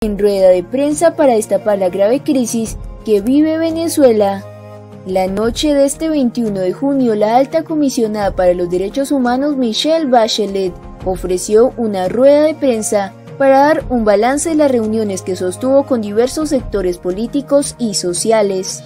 en rueda de prensa para destapar la grave crisis que vive Venezuela. La noche de este 21 de junio, la alta comisionada para los derechos humanos Michelle Bachelet ofreció una rueda de prensa para dar un balance de las reuniones que sostuvo con diversos sectores políticos y sociales.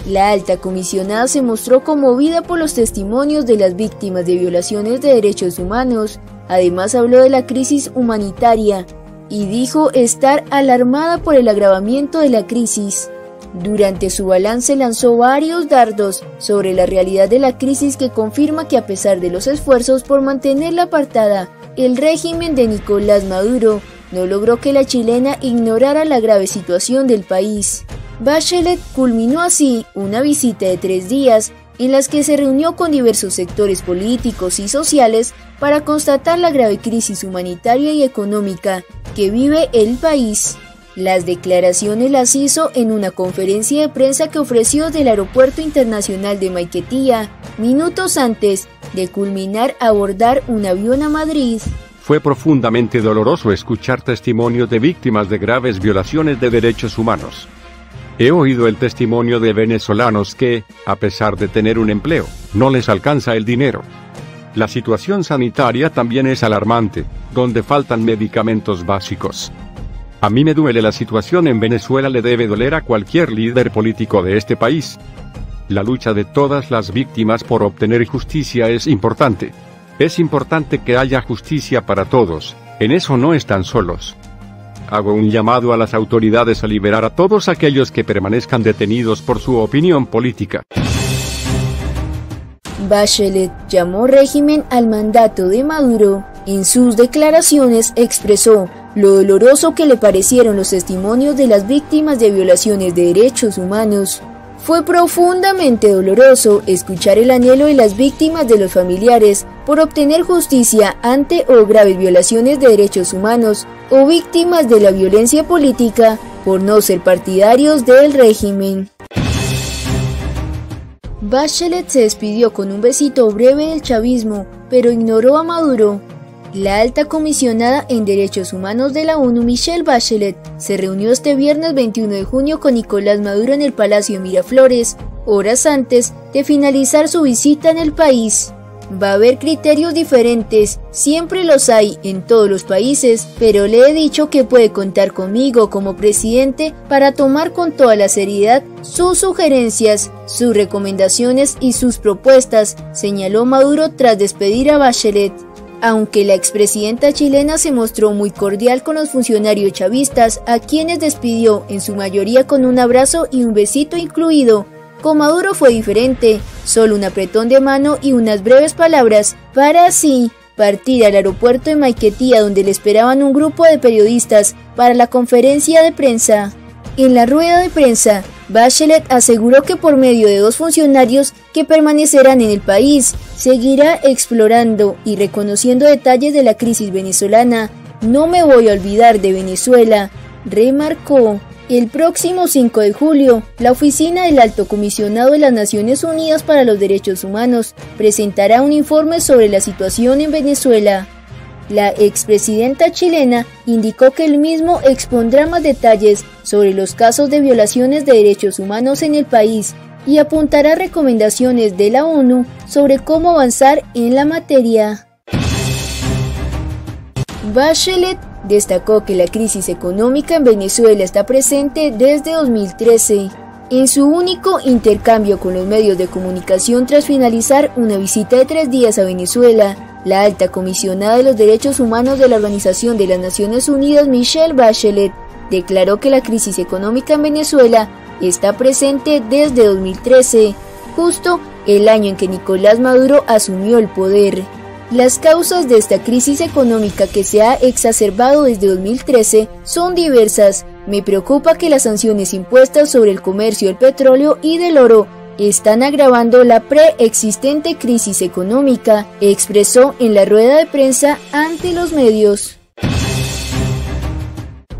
La alta comisionada se mostró conmovida por los testimonios de las víctimas de violaciones de derechos humanos. Además habló de la crisis humanitaria y dijo estar alarmada por el agravamiento de la crisis. Durante su balance lanzó varios dardos sobre la realidad de la crisis que confirma que a pesar de los esfuerzos por mantenerla apartada, el régimen de Nicolás Maduro no logró que la chilena ignorara la grave situación del país. Bachelet culminó así una visita de 3 días en las que se reunió con diversos sectores políticos y sociales para constatar la grave crisis humanitaria y económica que vive el país. Las declaraciones las hizo en una conferencia de prensa que ofreció desde el Aeropuerto Internacional de Maiquetía, minutos antes de culminar a abordar un avión a Madrid. Fue profundamente doloroso escuchar testimonios de víctimas de graves violaciones de derechos humanos. He oído el testimonio de venezolanos que, a pesar de tener un empleo, no les alcanza el dinero. La situación sanitaria también es alarmante, donde faltan medicamentos básicos. A mí me duele la situación en Venezuela, le debe doler a cualquier líder político de este país. La lucha de todas las víctimas por obtener justicia es importante. Es importante que haya justicia para todos, en eso no están solos. Hago un llamado a las autoridades a liberar a todos aquellos que permanezcan detenidos por su opinión política. Bachelet llamó régimen al mandato de Maduro. En sus declaraciones expresó lo doloroso que le parecieron los testimonios de las víctimas de violaciones de derechos humanos. Fue profundamente doloroso escuchar el anhelo de las víctimas de los familiares por obtener justicia ante o graves violaciones de derechos humanos o víctimas de la violencia política por no ser partidarios del régimen. Bachelet se despidió con un besito breve del chavismo, pero ignoró a Maduro. La alta comisionada en Derechos Humanos de la ONU, Michelle Bachelet, se reunió este viernes 21 de junio con Nicolás Maduro en el Palacio de Miraflores, horas antes de finalizar su visita en el país. Va a haber criterios diferentes, siempre los hay en todos los países, pero le he dicho que puede contar conmigo como presidente para tomar con toda la seriedad sus sugerencias, sus recomendaciones y sus propuestas, señaló Maduro tras despedir a Bachelet. Aunque la expresidenta chilena se mostró muy cordial con los funcionarios chavistas, a quienes despidió en su mayoría con un abrazo y un besito incluido, con Maduro fue diferente, solo un apretón de mano y unas breves palabras, para así partir al aeropuerto de Maiquetía, donde le esperaban un grupo de periodistas para la conferencia de prensa. En la rueda de prensa, Bachelet aseguró que por medio de 2 funcionarios que permanecerán en el país, seguirá explorando y reconociendo detalles de la crisis venezolana. No me voy a olvidar de Venezuela, remarcó. El próximo 5 de julio, la Oficina del Alto Comisionado de las Naciones Unidas para los Derechos Humanos presentará un informe sobre la situación en Venezuela. La expresidenta chilena indicó que el mismo expondrá más detalles sobre los casos de violaciones de derechos humanos en el país y apuntará recomendaciones de la ONU sobre cómo avanzar en la materia. Bachelet destacó que la crisis económica en Venezuela está presente desde 2013. En su único intercambio con los medios de comunicación tras finalizar una visita de 3 días a Venezuela, la alta comisionada de los derechos humanos de la Organización de las Naciones Unidas, Michelle Bachelet, declaró que la crisis económica en Venezuela está presente desde 2013, justo el año en que Nicolás Maduro asumió el poder. Las causas de esta crisis económica, que se ha exacerbado desde 2013, son diversas. Me preocupa que las sanciones impuestas sobre el comercio del petróleo y del oro están agravando la preexistente crisis económica, expresó en la rueda de prensa ante los medios.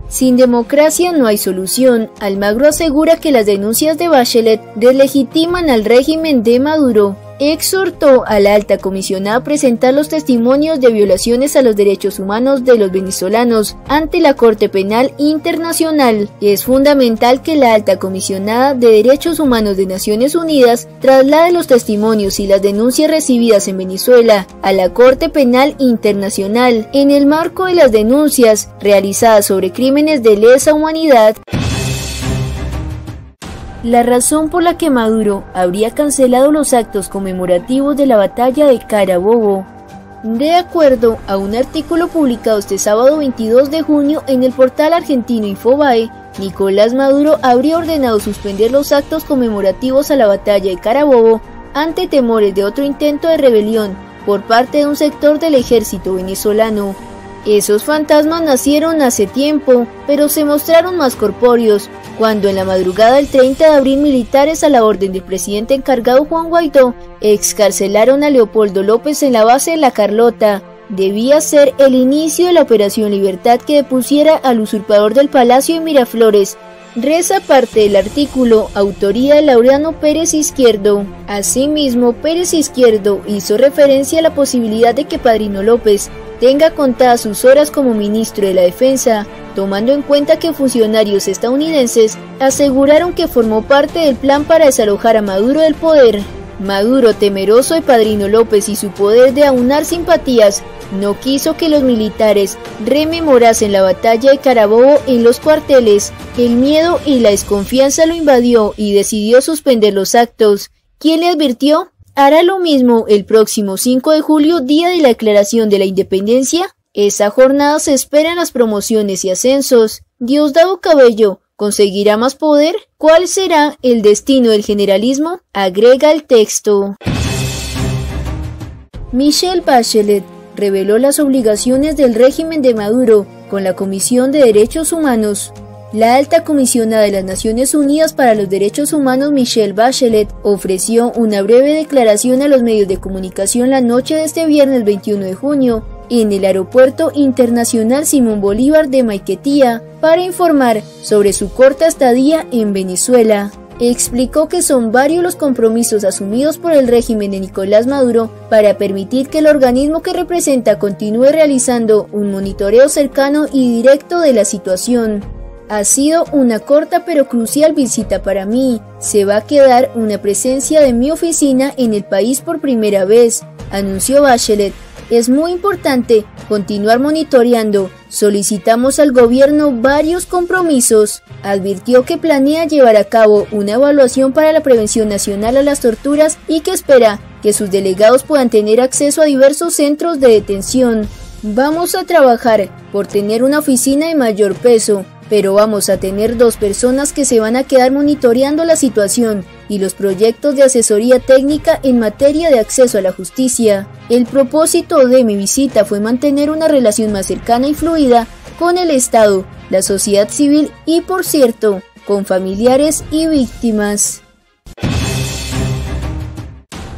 Sin democracia no hay solución. Almagro asegura que las denuncias de Bachelet deslegitiman al régimen de Maduro. exhortó a la alta comisionada a presentar los testimonios de violaciones a los derechos humanos de los venezolanos ante la Corte Penal Internacional. Es fundamental que la alta comisionada de Derechos Humanos de Naciones Unidas traslade los testimonios y las denuncias recibidas en Venezuela a la Corte Penal Internacional en el marco de las denuncias realizadas sobre crímenes de lesa humanidad. La razón por la que Maduro habría cancelado los actos conmemorativos de la batalla de Carabobo. De acuerdo a un artículo publicado este sábado 22 de junio en el portal argentino Infobae, Nicolás Maduro habría ordenado suspender los actos conmemorativos a la batalla de Carabobo ante temores de otro intento de rebelión por parte de un sector del ejército venezolano. Esos fantasmas nacieron hace tiempo, pero se mostraron más corpóreos cuando en la madrugada del 30 de abril militares a la orden del presidente encargado Juan Guaidó excarcelaron a Leopoldo López en la base de La Carlota. Debía ser el inicio de la Operación Libertad que depusiera al usurpador del Palacio de Miraflores. Reza parte del artículo, autoría de Laureano Pérez Izquierdo. Asimismo, Pérez Izquierdo hizo referencia a la posibilidad de que Padrino López tenga contadas sus horas como ministro de la Defensa, tomando en cuenta que funcionarios estadounidenses aseguraron que formó parte del plan para desalojar a Maduro del poder. Maduro, temeroso de Padrino López y su poder de aunar simpatías, no quiso que los militares rememorasen la batalla de Carabobo en los cuarteles. El miedo y la desconfianza lo invadió y decidió suspender los actos. ¿Quién le advirtió? ¿Hará lo mismo el próximo 5 de julio, día de la declaración de la independencia? Esa jornada se esperan las promociones y ascensos. Diosdado Cabello, ¿conseguirá más poder? ¿Cuál será el destino del generalismo? Agrega el texto. Michelle Bachelet reveló las obligaciones del régimen de Maduro con la Comisión de Derechos Humanos. La alta comisionada de las Naciones Unidas para los Derechos Humanos, Michelle Bachelet, ofreció una breve declaración a los medios de comunicación la noche de este viernes 21 de junio en el Aeropuerto Internacional Simón Bolívar de Maiquetía para informar sobre su corta estadía en Venezuela. Explicó que son varios los compromisos asumidos por el régimen de Nicolás Maduro para permitir que el organismo que representa continúe realizando un monitoreo cercano y directo de la situación. Ha sido una corta pero crucial visita para mí. Se va a quedar una presencia de mi oficina en el país por primera vez, anunció Bachelet. Es muy importante continuar monitoreando. Solicitamos al gobierno varios compromisos. Advirtió que planea llevar a cabo una evaluación para la prevención nacional a las torturas y que espera que sus delegados puedan tener acceso a diversos centros de detención. Vamos a trabajar por tener una oficina de mayor peso, pero vamos a tener 2 personas que se van a quedar monitoreando la situación y los proyectos de asesoría técnica en materia de acceso a la justicia. El propósito de mi visita fue mantener una relación más cercana y fluida con el Estado, la sociedad civil y, por cierto, con familiares y víctimas.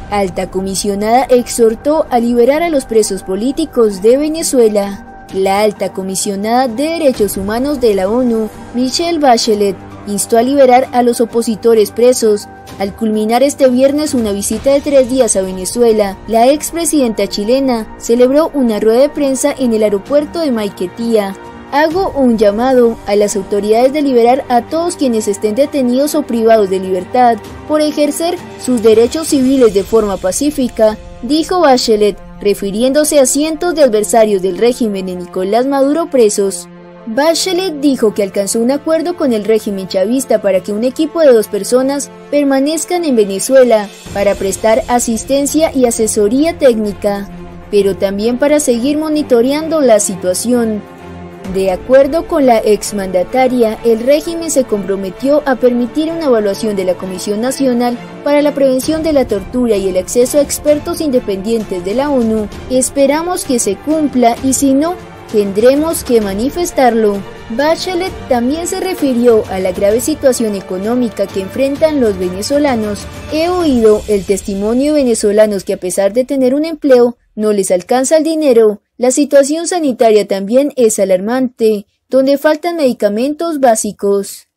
Alta comisionada exhortó a liberar a los presos políticos de Venezuela. La alta comisionada de Derechos Humanos de la ONU, Michelle Bachelet, instó a liberar a los opositores presos. Al culminar este viernes una visita de 3 días a Venezuela, la expresidenta chilena celebró una rueda de prensa en el aeropuerto de Maiquetía. Hago un llamado a las autoridades de liberar a todos quienes estén detenidos o privados de libertad por ejercer sus derechos civiles de forma pacífica, dijo Bachelet, refiriéndose a cientos de adversarios del régimen de Nicolás Maduro presos. Bachelet dijo que alcanzó un acuerdo con el régimen chavista para que un equipo de 2 personas permanezcan en Venezuela para prestar asistencia y asesoría técnica, pero también para seguir monitoreando la situación. De acuerdo con la exmandataria, el régimen se comprometió a permitir una evaluación de la Comisión Nacional para la Prevención de la Tortura y el acceso a expertos independientes de la ONU. Esperamos que se cumpla y si no, tendremos que manifestarlo. Bachelet también se refirió a la grave situación económica que enfrentan los venezolanos. He oído el testimonio de venezolanos que a pesar de tener un empleo, no les alcanza el dinero. La situación sanitaria también es alarmante, donde faltan medicamentos básicos.